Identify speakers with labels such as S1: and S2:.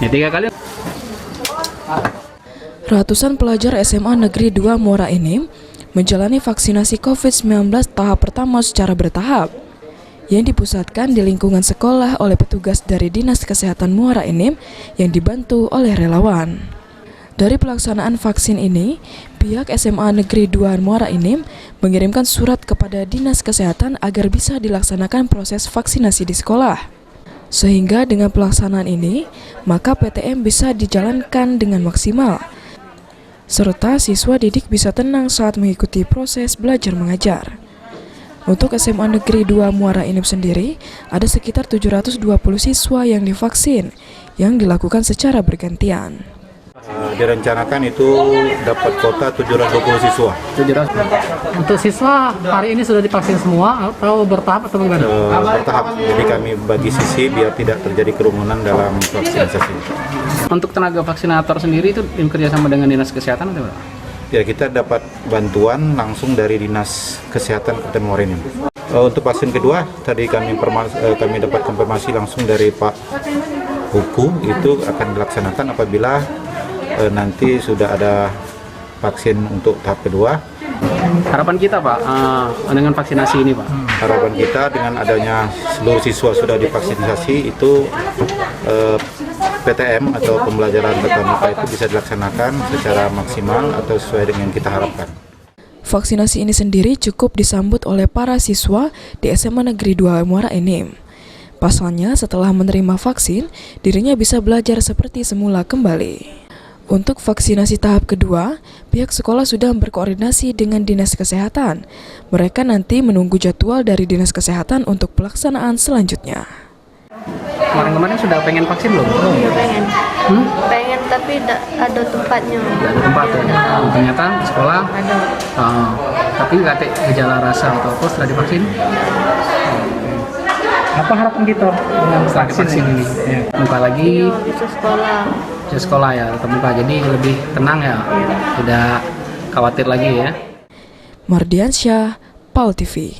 S1: Ya, 3 kali.
S2: Ratusan pelajar SMA Negeri 2 Muara Enim menjalani vaksinasi COVID-19 tahap pertama secara bertahap yang dipusatkan di lingkungan sekolah oleh petugas dari Dinas Kesehatan Muara Enim yang dibantu oleh relawan. Dari pelaksanaan vaksin ini, pihak SMA Negeri 2 Muara Enim mengirimkan surat kepada Dinas Kesehatan agar bisa dilaksanakan proses vaksinasi di sekolah. Sehingga dengan pelaksanaan ini, maka PTM bisa dijalankan dengan maksimal, serta siswa didik bisa tenang saat mengikuti proses belajar mengajar. Untuk SMA Negeri 2 Muara Enim sendiri, ada sekitar 720 siswa yang divaksin, yang dilakukan secara bergantian.
S3: Direncanakan itu dapat kuota 720 siswa.
S1: Untuk siswa hari ini sudah divaksin semua atau bertahap atau bagaimana?
S3: Bertahap, jadi kami bagi sisi biar tidak terjadi kerumunan dalam vaksinasi.
S1: Untuk tenaga vaksinator sendiri itu bekerja sama dengan Dinas Kesehatan atau apa?
S3: Ya, kita dapat bantuan langsung dari Dinas Kesehatan Kabupaten Muara Enim. Untuk vaksin kedua, tadi kami dapat konfirmasi langsung dari Pak Huku, itu akan dilaksanakan apabila nanti sudah ada vaksin untuk tahap kedua.
S1: Harapan kita Pak dengan vaksinasi ini Pak?
S3: Harapan kita dengan adanya seluruh siswa sudah divaksinasi itu PTM atau pembelajaran tatap muka itu bisa dilaksanakan secara maksimal atau sesuai dengan yang kita harapkan.
S2: Vaksinasi ini sendiri cukup disambut oleh para siswa di SMA Negeri 2 Muara Enim. Pasalnya setelah menerima vaksin, dirinya bisa belajar seperti semula kembali. Untuk vaksinasi tahap kedua, pihak sekolah sudah berkoordinasi dengan Dinas Kesehatan. Mereka nanti menunggu jadwal dari Dinas Kesehatan untuk pelaksanaan selanjutnya.
S1: Kemarin-kemarin sudah pengen vaksin belum?
S4: Pengen. Pengen tapi tidak ada tempatnya.
S1: Tidak ada tempat ya? Ternyata di sekolah
S4: Ada.
S1: Tapi nggak ada gejala rasa atau apa setelah divaksin? Apa harapan kita dengan vaksin ini? Ya. Muka lagi,
S4: Bisa sekolah.
S1: ke sekolah ya, tetap muka, jadi lebih tenang ya, tidak khawatir lagi ya.
S2: Mardiansyah, PAL TV.